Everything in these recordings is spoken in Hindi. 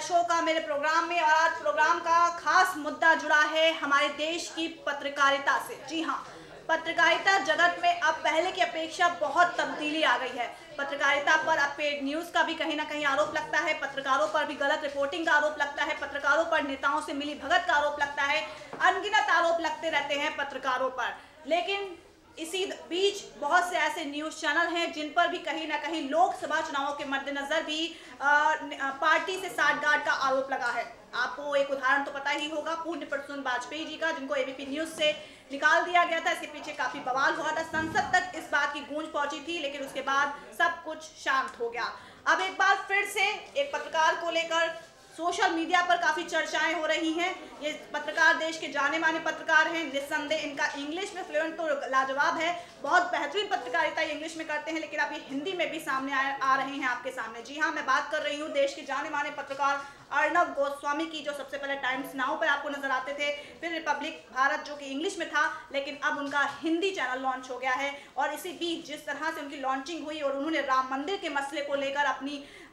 शो का मेरे प्रोग्राम में। और आज प्रोग्राम का खास मुद्दा जुड़ा है हमारे देश की पत्रकारिता से। जी हाँ, पत्रकारिता जगत में अब पहले की अपेक्षा बहुत तब्दीली आ गई है। पत्रकारिता पर अब पेड न्यूज का भी कहीं ना कहीं आरोप लगता है, पत्रकारों पर भी गलत रिपोर्टिंग का आरोप लगता है, पत्रकारों पर नेताओं से मिली भगत का आरोप लगता है, अनगिनत आरोप लगते रहते हैं पत्रकारों पर। लेकिन इसी बीच बहुत से ऐसे न्यूज चैनल हैं जिन पर भी कहीं ना कहीं लोकसभा चुनावों के मद्देनजर भी पार्टी से साठगांठ का आरोप लगा है। आपको एक उदाहरण तो पता ही होगा, पूज्य प्रसून वाजपेयी जी का, जिनको एबीपी न्यूज से निकाल दिया गया था। इसके पीछे काफी बवाल हुआ था, संसद तक इस बात की गूंज पहुंची थी, लेकिन उसके बाद सब कुछ शांत हो गया। अब एक बार फिर से एक पत्रकार को लेकर सोशल मीडिया पर काफी चर्चाएं हो रही हैं। ये पत्रकार देश के जाने माने पत्रकार हैं, निस्संदेह इनका इंग्लिश में फ्लुएंट तो लाजवाब है, बहुत बेहतरीन पत्रकारिता इंग्लिश में करते हैं, लेकिन अब ये हिंदी में भी सामने आ रहे हैं आपके सामने। जी हाँ, मैं बात कर रही हूँ देश के जाने माने पत्रकार अर्नब गोस्वामी की, जो सबसे पहले टाइम्स नाउ पर आपको नजर आते थे, फिर रिपब्लिक भारत जो कि इंग्लिश में था, लेकिन अब उनका हिंदी चैनल लॉन्च हो गया है। और इसी बीच जिस तरह से उनकी लॉन्चिंग हुई और उन्होंने राम मंदिर के मसले को लेकर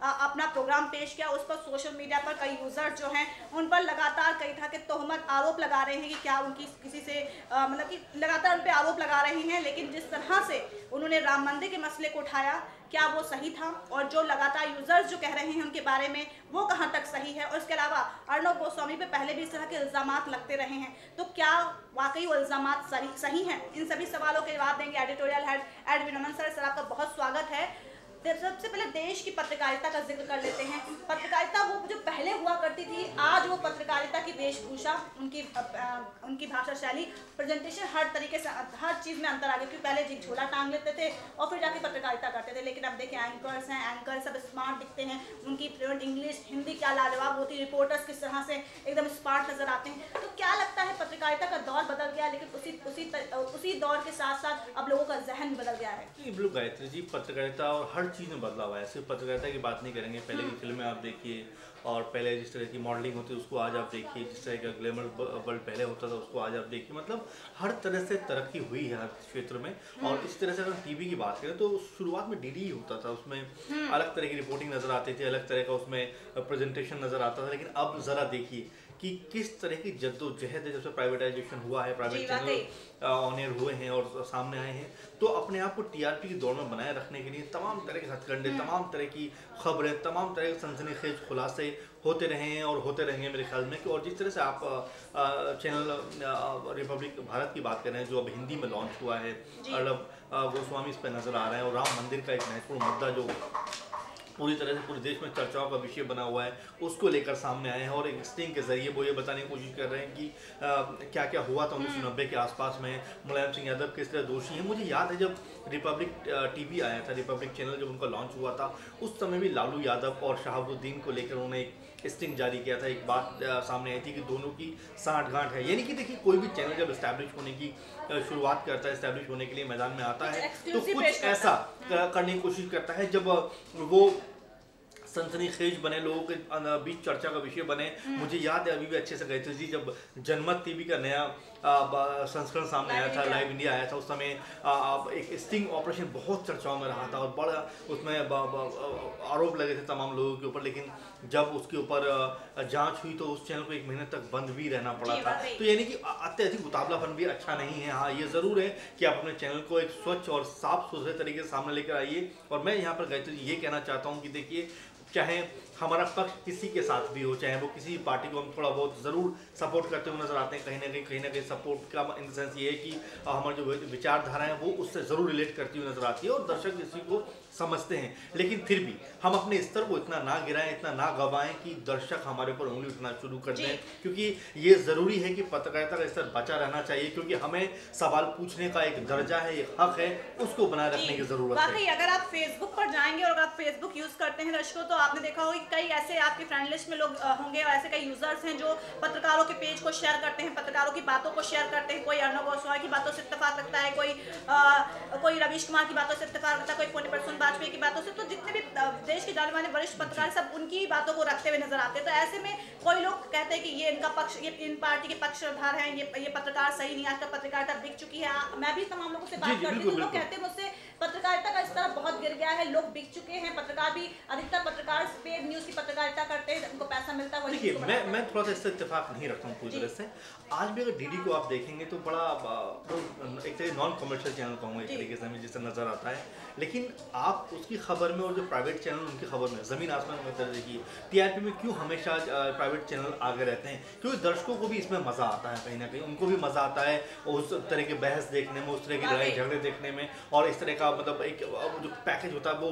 अपना प्रोग्राम पेश किया, उस पर सोशल मीडिया पर कई यूजर जो हैं उन पर लगातार कई तरह के तोहमत आरोप लगा रहे हैं कि क्या उनकी किसी से मतलब कि लगातार उन पर आरोप लगा रहे हैं। लेकिन जिस तरह से उन्होंने राम मंदिर के मसले को उठाया, क्या वो सही था? और जो लगातार यूजर्स जो कह रहे हैं उनके बारे में, वो कहाँ तक सही है? और इसके अलावा अर्नब गोस्वामी पे पहले भी इस तरह के इल्जामात लगते रहे हैं, तो क्या वाकई वो इल्जामात सही हैं? इन सभी सवालों के जवाब देंगे एडिटोरियल हेड एडविन अमन सर। सर, आपका बहुत स्वागत है। सबसे पहले देश की पत्रकारिता का जिक्र कर लेते हैं। पत्रकारिता वो जो पहले हुआ करती थी, आज वो पत्रकारिता की वेशभूषा, उनकी भाषा शैली, प्रेजेंटेशन, हर तरीके से हर चीज़ में अंतर आ गया। क्योंकि पहले जी झोला टांग लेते थे और फिर जाके पत्रकारिता करते थे, लेकिन अब देखिए एंकर्स हैं, एंकर सब स्मार्ट दिखते हैं, उनकी फ्लुएंट इंग्लिश, हिंदी क्या लाजवाब होती है, रिपोर्टर्स किस तरह से एकदम स्मार्ट नजर आते हैं। तो क्या लगता है पत्रकारिता का दौर बदल गया, लेकिन उसी दौर के साथ साथ अब लोगों का जहन बदल गया है? बिल्कुल गायत्री जी, पत्रकारिता और हर चीज़ में बदलाव है। सिर्फ पत्रकारिता की बात नहीं करेंगे, पहले की फिल्में आप देखिए और पहले जिस तरह की मॉडलिंग होती है उसको आज आप देखिए, जिस तरह का ग्लैमर वर्ल्ड पहले होता था उसको आज आप देखिए। मतलब हर तरह से तरक्की हुई है हर क्षेत्र में। और इस तरह से अगर टीवी की बात करें तो शुरुआत में डीडी ही होता था, उसमें अलग तरह की रिपोर्टिंग नज़र आती थी, अलग तरह का उसमें प्रेजेंटेशन नज़र आता था। लेकिन अब ज़रा देखिए कि किस तरह की जद्दोजहद है। जब से प्राइवेटाइजेशन हुआ है, प्राइवेट चैनल ऑन एयर हुए हैं और सामने आए हैं, तो अपने आप को टीआरपी की दौड़ में बनाए रखने के लिए तमाम तरह के हथकंडे, तमाम तरह की खबरें, तमाम तरह के सनसनीखेज खुलासे होते रहे हैं और होते रहेंगे मेरे ख्याल में। कि और जिस तरह से आप चैनल रिपब्लिक भारत की बात कर रहे हैं जो अब हिंदी में लॉन्च हुआ है, अर्नब गोस्वामी इस पर नज़र आ रहे हैं, और राम मंदिर का एक महत्वपूर्ण मुद्दा जो पूरी तरह से पूरे देश में चर्चाओं का विषय बना हुआ है, उसको लेकर सामने आए हैं। और एक स्टिंग के जरिए वो ये बताने की कोशिश कर रहे हैं कि क्या क्या हुआ था 1990 के आसपास में, मुलायम सिंह यादव किस तरह दोषी हैं। मुझे याद है जब रिपब्लिक टीवी आया था, रिपब्लिक चैनल जब उनका लॉन्च हुआ था, उस समय भी लालू यादव और शहाबुद्दीन को लेकर उन्होंने एक स्टिंग जारी किया था। एक बात सामने आई थी कि दोनों की साठगांठ है। यानी कि देखिए, कोई भी चैनल जब इस्टेब्लिश होने की शुरुआत करता है, इस्टेब्लिश होने के लिए मैदान में आता है, तो कुछ ऐसा करने की कोशिश करता है जब वो सनसनीखेज बने, लोगों के बीच चर्चा का विषय बने। मुझे याद है अभी भी अच्छे से गायत्री जी, जब जनमत टीवी का नया संस्करण सामने आया था, लाइव इंडिया आया था, उस समय एक स्टिंग ऑपरेशन बहुत चर्चाओं में रहा था और बड़ा उसमें आरोप लगे थे तमाम लोगों के ऊपर। लेकिन जब उसके ऊपर जांच हुई तो उस चैनल को 1 महीने तक बंद भी रहना पड़ा था। तो यानी कि अत्यधिक मुकाबलापन भी अच्छा नहीं है। हाँ, ये ज़रूर है कि आप अपने चैनल को एक स्वच्छ और साफ सुथरे तरीके से सामने लेकर आइए। और मैं यहाँ पर गायत्री जी ये कहना चाहता हूँ कि देखिए, चाहे हमारा पक्ष किसी के साथ भी हो, चाहे वो किसी पार्टी को हम थोड़ा बहुत ज़रूर सपोर्ट करते हुए नजर आते हैं, कहीं ना कहीं सपोर्ट का इन द सेंस ये है कि हमारी जो विचारधारा है वो उससे ज़रूर रिलेट करती हुई नजर आती है और दर्शक इसी को समझते हैं। लेकिन फिर भी हम अपने स्तर को इतना ना गिराएं, इतना ना गवाएं कि दर्शक हमारे ऊपर उंगली उठना शुरू कर दें। क्योंकि ये ज़रूरी है कि पत्रकारिता का स्तर बचा रहना चाहिए, क्योंकि हमें सवाल पूछने का एक दर्जा है, एक हक है, उसको बनाए रखने की ज़रूरत है। अगर आप फेसबुक पर जाएंगे और अगर आप फेसबुक यूज़ करते हैं दर्शकों, तो आपने देखा होगा कई ऐसे आपके फ्रेंड लिस्ट में लोग होंगे और ऐसे कई यूजर्स हैं जो पत्रकारों के पेज को शेयर करते हैं, पत्रकारों की बातों को शेयर करते हैं। कोई अर्नब गोस्वामी की बातों से इत्तेफाक रखता है, कोई रवीश कुमार की बातों से इत्तेफाक रखता है, कोई पूज्य प्रसून वाजपेयी की बातों से। तो जितने भी देश के जाने माने वरिष्ठ पत्रकार सब उनकी बातों को रखते हुए नजर आते हैं। तो ऐसे में कोई लोग कहते हैं कि ये इनका पक्ष, ये इन पार्टी के पक्षधार हैं, ये पत्रकार सही नहीं, आजकल पत्रकारिता बिक चुकी है। मैं भी तमाम लोगों से बात करती हूँ, लोग कहते हैं मुझसे पत्रकारिता का स्तर बहुत गिर गया है, लोग बिक चुके हैं, पत्रकार भी, अधिकतर पत्रकार पेड न्यूज की पत्रकारिता करते हैं, उनको पैसा मिलता है वही। देखिए मैं थोड़ा सा इससे इत्तेफाक नहीं रखता हूँ पूरी तरह से। आज भी अगर डीडी को आप देखेंगे तो बड़ा एक तरह नॉन कमर्शियल चैनल कहूँगा एक तरीके से हमें जिससे नजर आता है, लेकिन आप उसकी खबर में और जो प्राइवेट चैनल उनकी खबर में ज़मीन आसमान का अंतर देखिए। टीआरपी में क्यों हमेशा प्राइवेट चैनल आगे रहते हैं? क्योंकि दर्शकों को भी इसमें मज़ा आता है, कहीं ना कहीं उनको भी मज़ा आता है उस तरह के बहस देखने में, उस तरह की लड़ाई झगड़े देखने में, और इस तरह का मतलब एक जो पैकेज होता है वो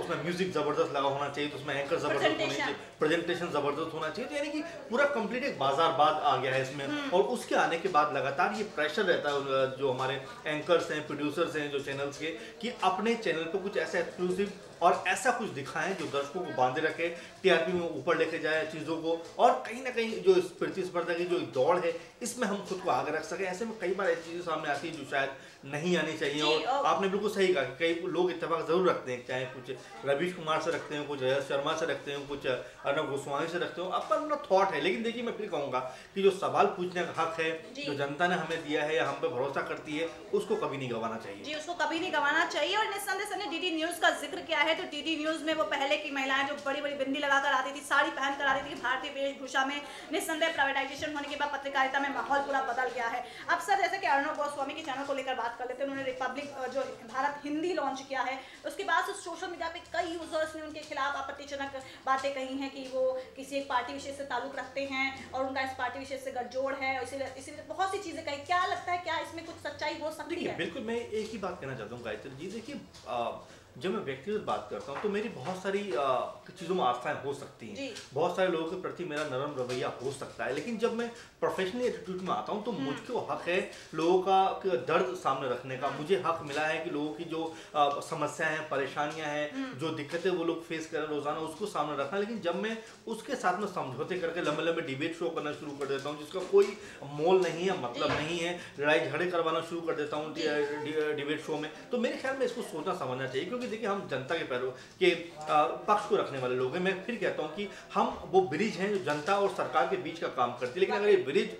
उसमें म्यूजिक ज़बरदस्त लगा होना चाहिए, तो उसमें एंकर ज़बरदस्त होनी चाहिए, प्रेजेंटेशन ज़बरदस्त होना चाहिए, तो यानी कि पूरा कंप्लीट एक बाजारबाद आ गया है इसमें। और उसके आने के बाद लगातार ये प्रेशर रहता है जो हमारे एंकर्स हैं, प्रोड्यूसर्स हैं जो चैनल्स के, कि अपने चैनल पर कुछ ऐसा एक्सक्लूसिव और ऐसा कुछ दिखाएं जो दर्शकों को बांधे रखे, टीआरपी में ऊपर लेके जाए चीज़ों को, और कहीं ना कहीं जो इस प्रतिस्पर्धा की जो दौड़ है इसमें हम खुद को आगे रख सकें। ऐसे में कई बार ऐसी चीज़ें सामने आती है जो शायद नहीं आनी चाहिए। और आपने बिल्कुल सही कहा कि कई लोग इत्तेफाक ज़रूर रखते हैं, चाहे कुछ रवीश कुमार से रखते हैं, कुछ यश शर्मा से रखते हैं, कुछ अर्नब गोस्वामी से रखते हो, आपका अपना थॉट है। लेकिन देखिए मैं फिर कहूँगा कि जो सवाल पूछने का हक है, जो जनता ने हमें दिया है या हम पे भरोसा करती है, उसको कभी नहीं गंवाना चाहिए। जी, उसको कभी नहीं गंवाना चाहिए। और निस्संदेह सर ने डीडी न्यूज़ का जिक्र किया है, तो डीडी न्यूज़ में वो पहले की महिलाएं जो बड़ी बड़ी बिंदी लगाकर आती थी, साड़ी पहन कर आती थी, भारतीय वेशभूषा में, निस्संदेह प्राइवेटाइजेशन होने के बाद पत्रकारिता में माहौल पूरा बदल गया है। अब सर जैसे कि अर्नब गोस्वामी के चैनल को लेकर बात कर लेते हैं, उन्होंने रिपब्लिक जो भारत हिंदी लॉन्च किया है, उसके बाद से सोशल मीडिया पे कई यूजर्स ने उनके खिलाफ आपत्तिजनक बातें कही हैं कि वो किसी एक पार्टी विशेष से ताल्लुक रखते हैं और उनका इस पार्टी विशेष से गठजोड़ है, इसीलिए बहुत सी चीजें कही। क्या लगता है, क्या इसमें कुछ सच्चाई हो सकती है? बिल्कुल, मैं एक ही बात कहना चाहता हूँ गायत्री जी। देखिए जब मैं व्यक्तिगत बात करता हूँ तो मेरी बहुत सारी चीज़ों में आस्थाएं हो सकती हैं, बहुत सारे लोगों के प्रति मेरा नरम रवैया हो सकता है, लेकिन जब मैं प्रोफेशनल एटीट्यूड में आता हूँ तो मुझको हक है लोगों का दर्द सामने रखने का। मुझे हक मिला है कि लोगों की जो समस्याएं हैं, परेशानियां हैं, जो दिक्कतें वो लोग फेस कर रहे हैं रोजाना, उसको सामने रखना। लेकिन जब मैं उसके साथ में समझौते करके लंबे लंबे डिबेट शो करना शुरू कर देता हूँ जिसका कोई मोल नहीं है, मतलब नहीं है, लड़ाई झगड़े करवाना शुरू कर देता हूँ डिबेट शो में, तो मेरे ख्याल में इसको सोचना समझना चाहिए। क्योंकि देखिए हम जनता के पैरों के पक्ष को रखने वाले लोग हैं। मैं फिर कहता हूं कि हम वो ब्रिज हैं जो जनता और सरकार के बीच का काम करती है, लेकिन अगर ये ब्रिज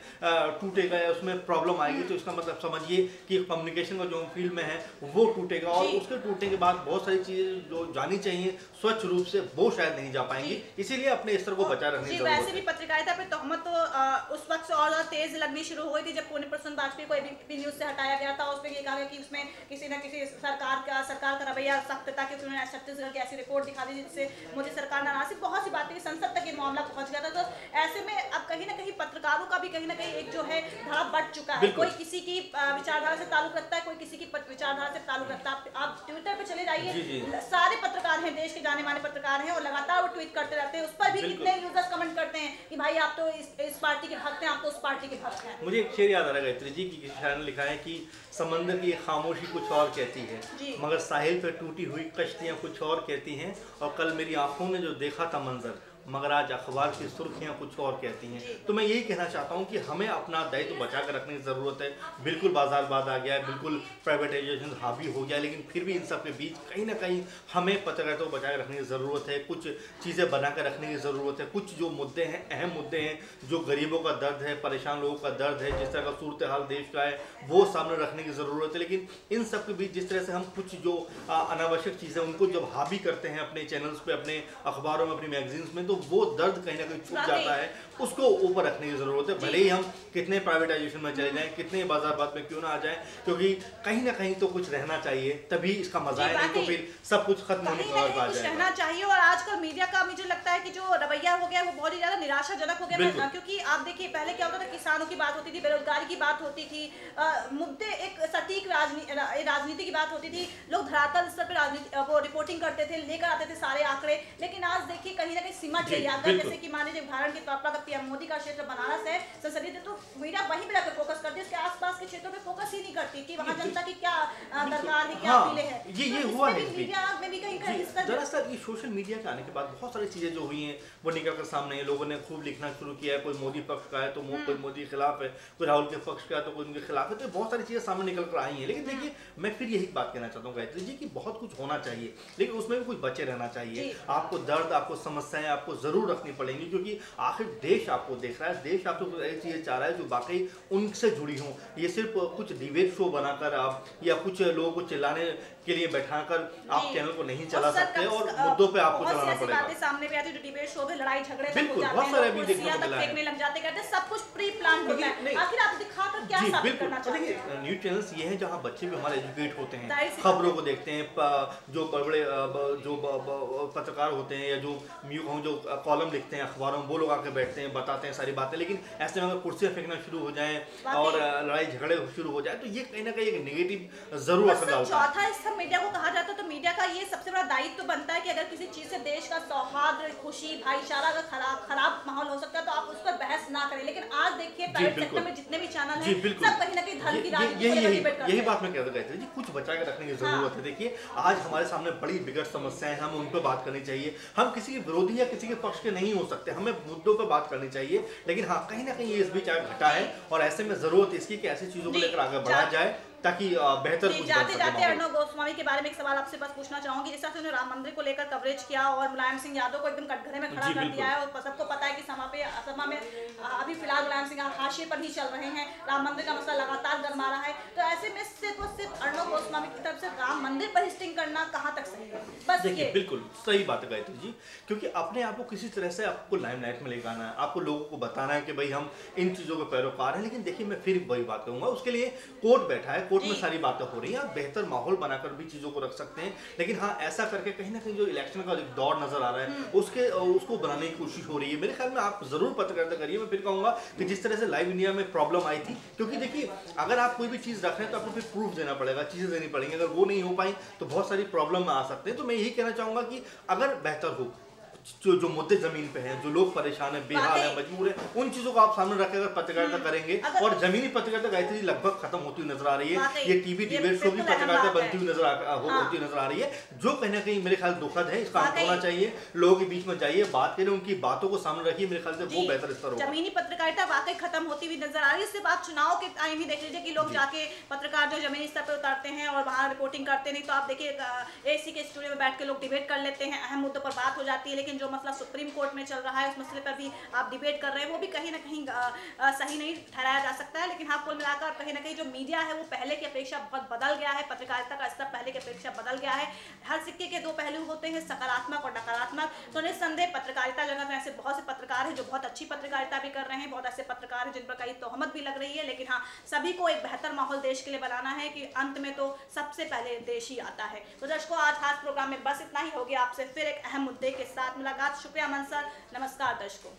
टूटेगा या उसमें प्रॉब्लम आएगी तो इसका मतलब समझिए कि कम्युनिकेशन का जो फील्ड में है वो टूटेगा, और उसके टूटने के बाद बहुत सारी चीजें जो जानी चाहिए स्वच्छ रूप से वो शायद नहीं जा पाएंगी। इसीलिए अपने स्तर को बचा रखने की जरूरत है। वैसे भी पत्रकारिता पे तहमत तो उस वक्त से और ज्यादा तेज लगनी शुरू हो गई थी जब पुण्य प्रसून वाजपेयी को एबीपी न्यूज से हटाया गया था। उसमें ये कहा गया कि उसमें किसी न किसी सरकार का रवैया सख्त था, क्योंकि उन्होंने छत्तीसगढ़ की ऐसी रिपोर्ट दिखा दी जिससे मोदी सरकार नाराज थी। बहुत सी बातें संसद तक ये मामला पहुंच गया था। तो ऐसे में अब कहीं ना कहीं पत्रकारों का भी कहीं ना कहीं एक जो है धारा बढ़ चुका है। कोई किसी की विचारधारा से ताल्लुक रखता है, कोई किसी की विचारधारा से ताल्लुक रखता है। आप ट्विटर पे चले जाइए, सारे पत्रकार हैं, देश के जाने माने पत्रकार हैं, और लगातार वो ट्वीट करते रहते हैं। उस पर भी कितने यूजर्स कमेंट करते हैं कि भाई आप तो इस पार्टी के भक्त हैं, आप तो उस पार्टी के भक्त हैं। मुझे एक शेर याद आ रहा है गायत्री जी की, किसी शायर ने लिखा है कि समंदर की खामोशी कुछ और कहती है, मगर साहिल पे टूटी हुई कश्तियां कुछ और कहती हैं, और कल मेरी आंखों ने जो देखा था मंजर, मगर आज अखबार की सुर्खियां कुछ और कहती हैं। तो मैं यही कहना चाहता हूं कि हमें अपना दायित्व बचा कर रखने की ज़रूरत है। बिल्कुल बाजारबाद आ गया है, बिल्कुल प्राइवेटाइजेशन हावी हो गया, लेकिन फिर भी इन सब के बीच कहीं ना कहीं हमें पत्रकारिता को बचा कर रखने की ज़रूरत है। कुछ चीज़ें बना कर रखने की ज़रूरत है। कुछ जो मुद्दे हैं, अहम मुद्दे हैं, जो गरीबों का दर्द है, परेशान लोगों का दर्द है, जिस तरह का सूरत हाल देश का है, वो सामने रखने की ज़रूरत है। लेकिन इन सब के बीच जिस तरह से हम कुछ जो अनावश्यक चीज़ें उनको जब हावी करते हैं अपने चैनल्स पे, अपने अखबारों में, अपनी मैगजीन्स में, तो वो दर्द कहीं ना कहीं छूट जाता है। उसको ऊपर रखने की जरूरत है। भले ही हम कितने प्राइवेटाइजेशन में चले जाएं, कितने बाजारबाद में क्यों ना आ जाएं, क्योंकि कहीं ना कहीं तो कुछ रहना चाहिए, तभी इसका मजा है, नहीं तो फिर सब कुछ खत्म होने की बात आ जाएगा। रहना चाहिए। और आजकल मीडिया का मुझे लगता है कि जो रवैया हो गया वो बहुत ही ज्यादा निराशाजनक हो गया। क्योंकि आप देखिए पहले क्या होता था, किसानों की बात होती थी, बेरोजगारी की बात होती थी, मुद्दे एक सटीक राजनीति की बात होती थी, लोग धरातल स्तर पर वो रिपोर्टिंग करते थे, लेकर आते थे सारे आंकड़े। लेकिन आज देखिए कहीं ना कहीं सिमट गई है। जैसे कि मान लीजिए उदाहरण के तौर पर अगर पीएम मोदी का क्षेत्र बनारस है संसदीय, तो मीडिया वहीं पे जाकर फोकस करती है, उसके आसपास के क्षेत्रों पे फोकस ही नहीं करती कि वहां जनता की क्या दरकार है, क्या अपीलें हैं। ये हुआ है मीडिया में भी कहीं दरअसल ये सोशल मीडिया के आने के बाद बहुत सारी चीजें जो हुई हैं वो निकल कर सामने है। लोगों ने खूब लिखना शुरू किया है, कोई मोदी पक्ष का है तो कोई मोदी के खिलाफ है, कोई राहुल के पक्ष का है तो कोई उनके खिलाफ है, तो बहुत सारी चीजें सामने निकल कर आई हैं। लेकिन देखिए मैं फिर यही बात कहना चाहता हूँ गायत्री जी कि बहुत कुछ होना चाहिए, लेकिन उसमें भी कुछ बचे रहना चाहिए। आपको दर्द, आपको समस्याएं आपको जरूर रखनी पड़ेंगी, क्योंकि आखिर देश आपको देख रहा है, देश आपको कुछ ऐसी चीजें चाह रहा है जो वाकई उनसे जुड़ी हों। ये सिर्फ कुछ डिबेट शो बनाकर आप या कुछ लोगों को चिल्लाने के लिए बैठाकर आप चैनल को नहीं चला सकते और मुद्दों पे आपको चलाना पड़ेगा। बातें सामने भी आती है, जो डिबेट शो पे लड़ाई झगड़े तक हो बिल्कुल, जाते बहुत सारे अभी हैं, देखने को कुर्सियां तक मिला है। फेंकने लग जाते करते, सब कुछ प्री प्लान होता है। आखिर आप दिखाकर क्या जी साबित बिल्कुल, करना चाहते हैं? देखिए न्यूज़ चैनल्स ये हैं जहाँ बच्चे भी हमारे एजुकेट होते हैं, जाहिर सी खबरों को देखते हैं, जो बड़े जो पत्रकार होते हैं या जो कहूँ जो कॉलम लिखते हैं अखबारों में, वो लोग आके बैठते हैं, बताते हैं सारी बातें। लेकिन ऐसे में अगर कुर्सियाँ फेंकना शुरू हो जाएं और लड़ाई झगड़े शुरू हो जाए तो ये कहीं ना कहीं एक नेगेटिव जरूर असर डालता है। चौथा हिस्सा मीडिया को कहा जाता है, तो मीडिया का ये सबसे बड़ा दायित्व तो बनता है कि अगर किसी चीज से देश का सौहार्द, खुशी, भाईचारा का खराब माहौल हो सकता है तो आप उस पर बहस ना करें। लेकिन आज देखिए प्राइवेट सेक्टर में जितने भी चैनल हैं सब कहीं ना कहीं धर्म की राजनीति को लेकर डिबेट करते हैं। यही बात मैं कहना चाहता था जी, कुछ बचा के रखने की जरूरत है। देखिए आज हमारे सामने बड़ी बिगड़ समस्याएं, हम उन पर बात करनी चाहिए। हम किसी के विरोधी या किसी के पक्ष के नहीं हो सकते, हमें मुद्दों पर बात करनी चाहिए। लेकिन हाँ, कहीं ना कहीं ये इस बीच घटा है और ऐसे में जरूरत इसकी कि ऐसी चीजों को लेकर आगे बढ़ा जाए ताकि बेहतर कुछ जाते जाते अर्णव गोस्वामी के बारे में एक सवाल आपसे बस पूछना चाहूंगी। जिस तरह से उन्होंने राम मंदिर को लेकर कवरेज किया और मुलायम सिंह यादव को एकदम कटघरे में खड़ा कर दिया है, और सबको पता है कि सभा में अभी फिलहाल मुलायम सिंह हाशिए पर ही चल रहे हैं, राम मंदिर का मसला लगातार गरमा रहा है, तो ऐसे में सिर्फ अर्णव गोस्वामी की तरफ से राम मंदिर पर हिस्टिंग करना कहाँ तक सही है? बस देखिए बिल्कुल सही बात है गायत्री जी, क्योंकि अपने आप को किसी तरह से आपको लाइमलाइट में लेकर आना है, आपको लोगों को बताना है कि भाई हम इन चीजों के पैरोकार हैं। लेकिन देखिए मैं फिर वही बात कहूंगा, उसके लिए कोर्ट बैठा है, कोर्ट में सारी बातें हो रही है, आप बेहतर माहौल बनाकर भी चीजों को रख सकते हैं। लेकिन हाँ, ऐसा करके कहीं ना कहीं जो इलेक्शन का एक दौर नजर आ रहा है उसको बनाने की कोशिश हो रही है। मेरे ख्याल में आप जरूर पत्रकारिता करिए। मैं फिर कहूंगा कि जिस तरह से लाइव इंडिया में प्रॉब्लम आई थी, क्योंकि देखिए अगर आप कोई भी चीज रख रहे हैं तो आपको फिर प्रूफ देना पड़ेगा, चीजें देनी पड़ेंगी। अगर वो नहीं हो पाई तो बहुत सारी प्रॉब्लम आ सकते हैं। तो मैं यही कहना चाहूंगा कि अगर बेहतर हो, जो मुद्दे जमीन पे हैं, जो लोग परेशान है, बेहाल है, मजबूर है, उन चीजों को आप सामने रखकर पत्रकारिता करेंगे और जमीनी पत्रकारिता गायत्री लगभग खत्म होती हुई नजर आ रही है। ये टीवी डिबेट शो की पत्रकारिता बनती हुई नजर आ रही है, जो कहीं ना कहीं मेरे ख्याल दुखद है। इसका अंत होना चाहिए। लोगों के बीच में जाइए, बात करें, उनकी बातों को सामने रखिए, मेरे ख्याल से वो बेहतर स्तर होगा। जमीनी पत्रकारिता वाकई खत्म होती हुई नजर आ रही है। इससे बात चुनाव के टाइम ही देख लीजिए कि लोग जाके पत्रकार जो जमीनी स्तर पर उतारते हैं और वहाँ रिपोर्टिंग करते नहीं, तो आप देखिए एसी के स्टूडियो में बैठ के लोग डिबेट कर लेते हैं, अहम मुद्दों पर बात हो जाती है। लेकिन जो मसला सुप्रीम कोर्ट में चल रहा है, उस मसले पर भी आप डिबेट कर रहे हैं, वो भी कहीं ना कहीं सही नहीं ठहराया जा सकता है। लेकिन हाँ, कुल मिलाकर कहीं ना कहीं जो मीडिया है वो पहले की अपेक्षा बहुत बदल गया है, पत्रकारिता का स्तर पहले की अपेक्षा बदल गया है। हर सिक्के के दो पहलू होते हैं, सकारात्मक और नकारात्मक। तो निस्संदेह पत्रकारिता जगत में ऐसे बहुत से पत्रकार हैं जो बहुत अच्छी पत्रकारिता भी कर रहे हैं, बहुत ऐसे पत्रकार हैं जिन पर कई तोहमत भी लग रही है। लेकिन हाँ, सभी को एक बेहतर माहौल देश के लिए बनाना है कि अंत में तो सबसे पहले देश ही आता है। तो दर्शकों, आज खास प्रोग्राम में बस इतना ही। होगी आपसे फिर एक अहम मुद्दे के साथ मुलाकात। शुक्रिया अमन सर, नमस्कार दर्शकों।